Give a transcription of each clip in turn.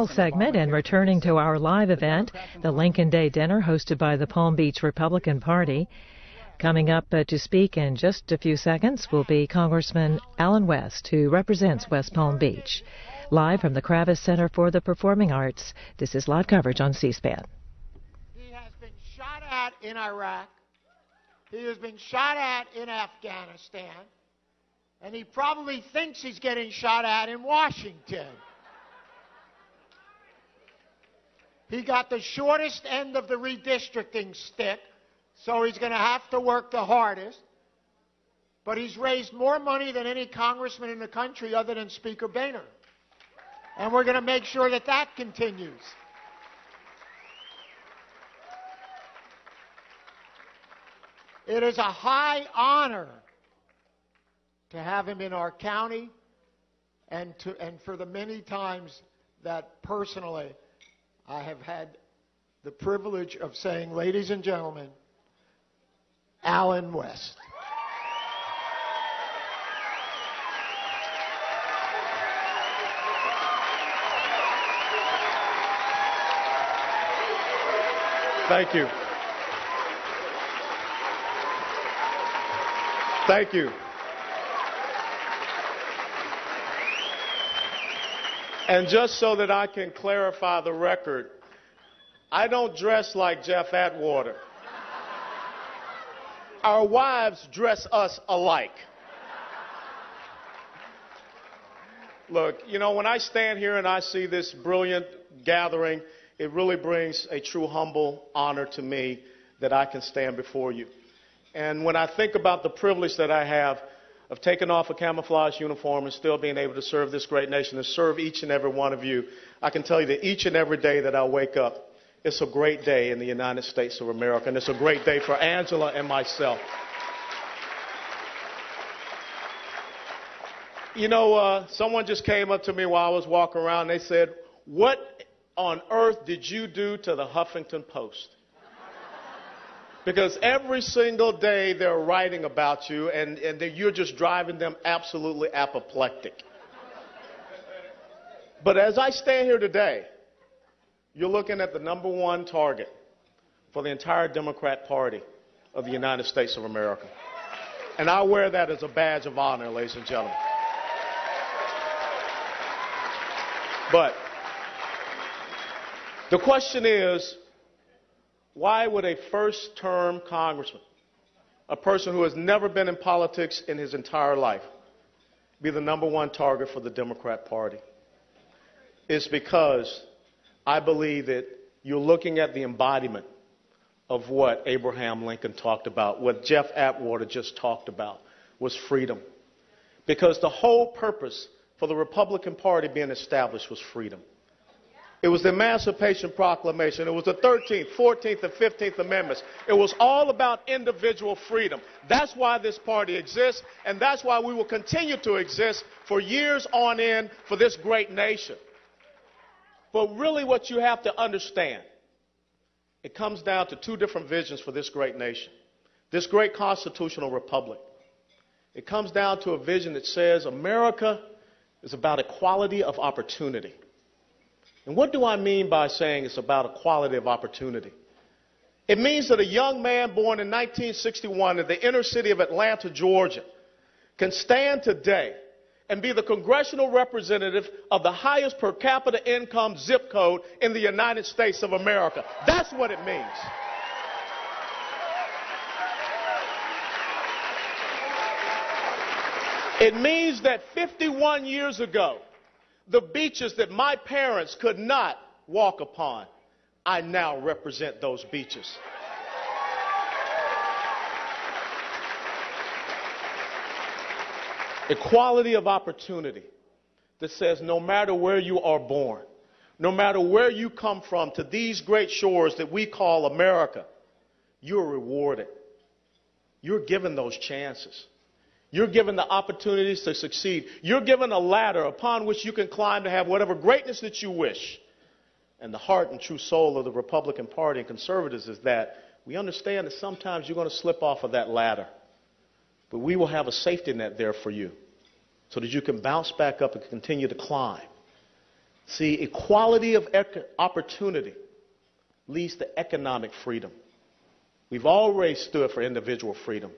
Segment and returning to our live event, the Lincoln Day dinner hosted by the Palm Beach Republican Party. Coming up to speak in just a few seconds will be Congressman Allen West, who represents West Palm Beach. Live from the Kravis Center for the Performing Arts, this is live coverage on C-SPAN. He has been shot at in Iraq. He has been shot at in Afghanistan. And he probably thinks he's getting shot at in Washington. He got the shortest end of the redistricting stick, so he's going to have to work the hardest. But he's raised more money than any congressman in the country other than Speaker Boehner. And we're going to make sure that that continues. It is a high honor to have him in our county and for the many times that personally I have had the privilege of saying, ladies and gentlemen, Allen West. Thank you. Thank you. And just so that I can clarify the record, I don't dress like Jeff Atwater. Our wives dress us alike. Look, you know, when I stand here and I see this brilliant gathering, it really brings a true humble honor to me that I can stand before you. And when I think about the privilege that I have of taking off a camouflage uniform and still being able to serve this great nation and serve each and every one of you, I can tell you that each and every day that I wake up, it's a great day in the United States of America, and it's a great day for Angela and myself. You know, someone just came up to me while I was walking around, and they said, "What on earth did you do to the Huffington Post?" Because every single day they're writing about you, and you're just driving them absolutely apoplectic. But as I stand here today, you're looking at the #1 target for the entire Democrat Party of the United States of America. And I wear that as a badge of honor, ladies and gentlemen. But the question is, why would a first-term congressman, a person who has never been in politics in his entire life, be the #1 target for the Democrat Party? It's because I believe that you're looking at the embodiment of what Abraham Lincoln talked about, what Jeff Atwater just talked about, was freedom. Because the whole purpose for the Republican Party being established was freedom. It was the Emancipation Proclamation. It was the 13th, 14th, and 15th Amendments. It was all about individual freedom. That's why this party exists, and that's why we will continue to exist for years on end for this great nation. But really what you have to understand, it comes down to two different visions for this great nation, this great constitutional republic. It comes down to a vision that says America is about equality of opportunity. And what do I mean by saying it's about equality of opportunity? It means that a young man born in 1961 in the inner city of Atlanta, Georgia, can stand today and be the congressional representative of the highest per capita income zip code in the United States of America. That's what it means. It means that 51 years ago, the beaches that my parents could not walk upon, I now represent those beaches. Equality of opportunity that says no matter where you are born, no matter where you come from to these great shores that we call America, you're rewarded. You're given those chances. You're given the opportunities to succeed. You're given a ladder upon which you can climb to have whatever greatness that you wish. And the heart and true soul of the Republican Party and conservatives is that we understand that sometimes you're going to slip off of that ladder. But we will have a safety net there for you so that you can bounce back up and continue to climb. See, equality of opportunity leads to economic freedom. We've always stood for individual freedom,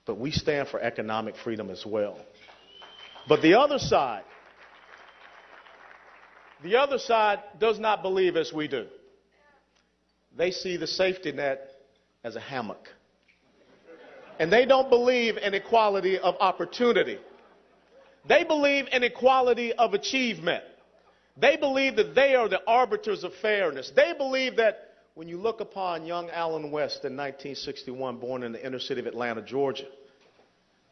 but we stand for economic freedom as well. But the other side does not believe as we do. They see the safety net as a hammock. And they don't believe in equality of opportunity. They believe in equality of achievement. They believe that they are the arbiters of fairness. They believe that when you look upon young Alan West in 1961, born in the inner city of Atlanta, Georgia,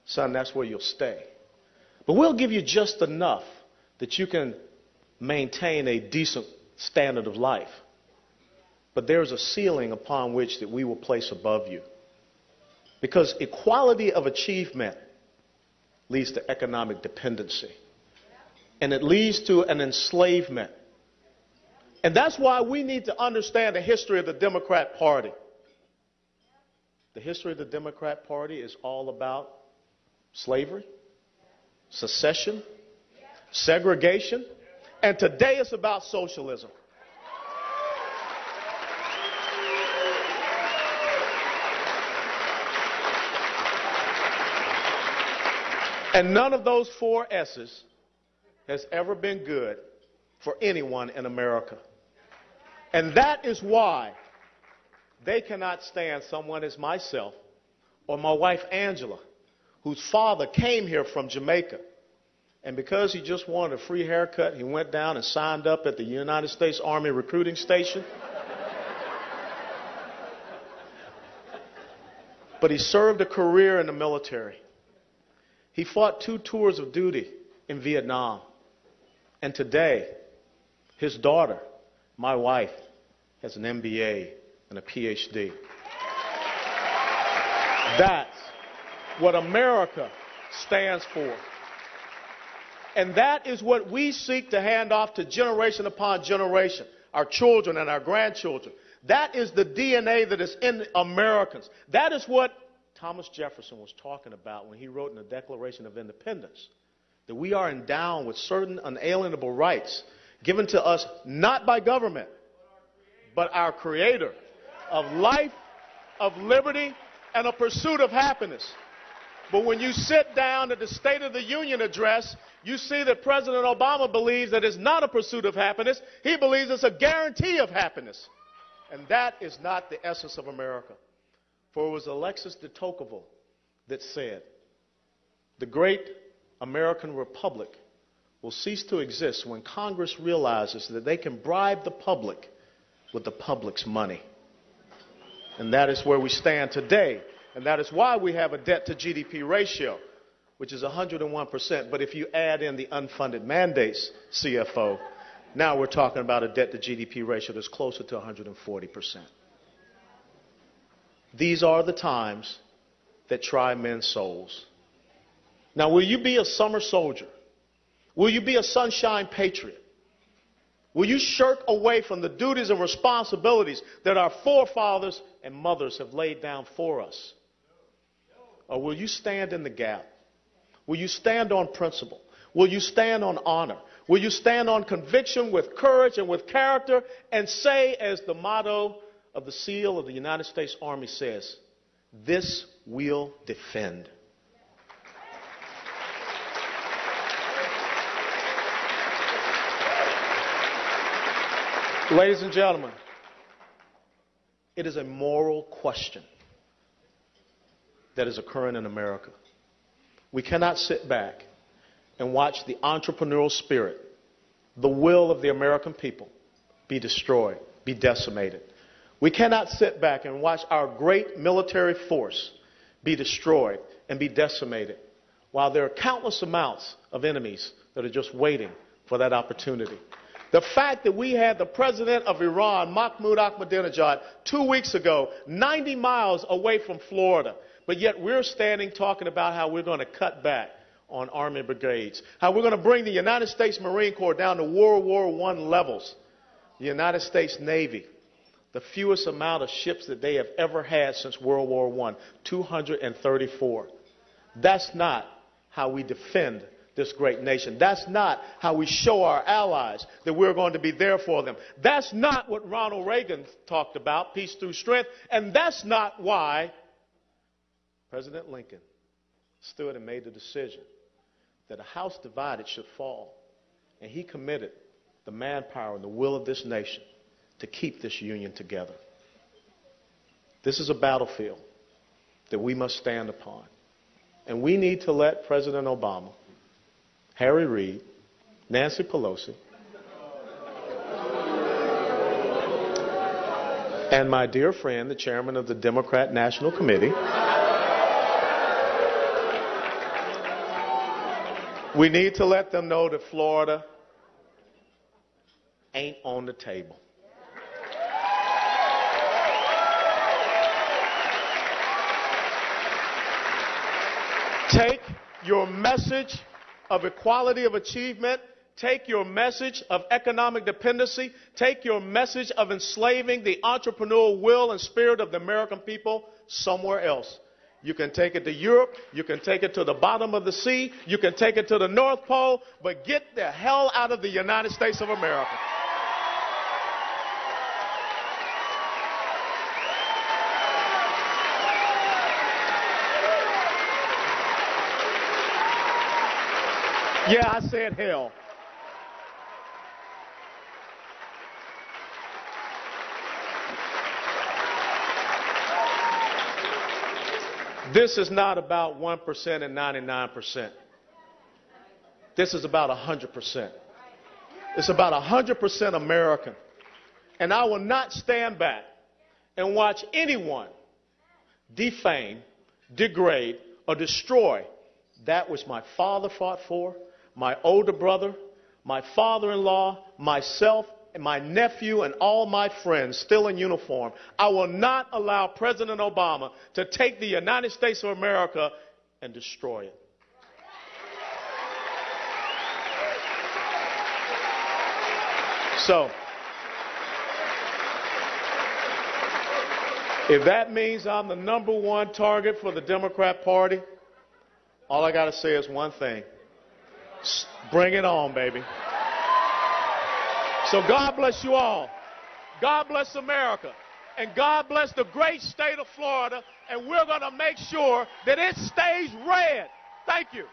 son, that's where you'll stay. But we'll give you just enough that you can maintain a decent standard of life. But there's a ceiling upon which that we will place above you. Because equality of achievement leads to economic dependency. And it leads to an enslavement. And that's why we need to understand the history of the Democrat Party. The history of the Democrat Party is all about slavery, secession, segregation, and today it's about socialism. And none of those four S's has ever been good for anyone in America. And that is why they cannot stand someone as myself or my wife Angela, whose father came here from Jamaica. And because he just wanted a free haircut, he went down and signed up at the United States Army recruiting station. But he served a career in the military. He fought 2 tours of duty in Vietnam. And today, his daughter, my wife, has an MBA and a PhD. That's what America stands for. And that is what we seek to hand off to generation upon generation, our children and our grandchildren. That is the DNA that is in Americans. That is what Thomas Jefferson was talking about when he wrote in the Declaration of Independence, that we are endowed with certain unalienable rights given to us not by government, but our Creator, of life, of liberty, and a pursuit of happiness. But when you sit down at the State of the Union address, you see that President Obama believes that it's not a pursuit of happiness. He believes it's a guarantee of happiness. And that is not the essence of America. For it was Alexis de Tocqueville that said, the great American republic will cease to exist when Congress realizes that they can bribe the public with the public's money. And that is where we stand today. And that is why we have a debt to GDP ratio, which is 101%. But if you add in the unfunded mandates, CFO, now we're talking about a debt to GDP ratio that's closer to 140%. These are the times that try men's souls. Now, will you be a summer soldier? Will you be a sunshine patriot? Will you shirk away from the duties and responsibilities that our forefathers and mothers have laid down for us? Or will you stand in the gap? Will you stand on principle? Will you stand on honor? Will you stand on conviction with courage and with character and say, as the motto of the seal of the United States Army says, this we'll defend. Ladies and gentlemen, it is a moral question that is occurring in America. We cannot sit back and watch the entrepreneurial spirit, the will of the American people, be destroyed, be decimated. We cannot sit back and watch our great military force be destroyed and be decimated while there are countless amounts of enemies that are just waiting for that opportunity. The fact that we had the president of Iran, Mahmoud Ahmadinejad, 2 weeks ago, 90 miles away from Florida, but yet we're standing talking about how we're going to cut back on Army brigades, how we're going to bring the United States Marine Corps down to World War I levels. The United States Navy, the fewest amount of ships that they have ever had since World War I, 234. That's not how we defend this great nation. That's not how we show our allies that we're going to be there for them. That's not what Ronald Reagan talked about, peace through strength. And that's not why President Lincoln stood and made the decision that a house divided should fall. And he committed the manpower and the will of this nation to keep this union together. This is a battlefield that we must stand upon. And we need to let President Obama, Harry Reid, Nancy Pelosi, and my dear friend, the chairman of the Democrat National Committee, we need to let them know that Florida ain't on the table. Take your message of equality of achievement, take your message of economic dependency, take your message of enslaving the entrepreneurial will and spirit of the American people somewhere else. You can take it to Europe, you can take it to the bottom of the sea, you can take it to the North Pole, but get the hell out of the United States of America. Yeah, I said hell. This is not about 1% and 99%. This is about 100%. It's about 100% American. And I will not stand back and watch anyone defame, degrade, or destroy that which my father fought for, my older brother, my father-in-law, myself, and my nephew, and all my friends still in uniform. I will not allow President Obama to take the United States of America and destroy it. So, if that means I'm the #1 target for the Democrat Party, all I got to say is one thing. Bring it on, baby. So God bless you all. God bless America. And God bless the great state of Florida. And we're going to make sure that it stays red. Thank you.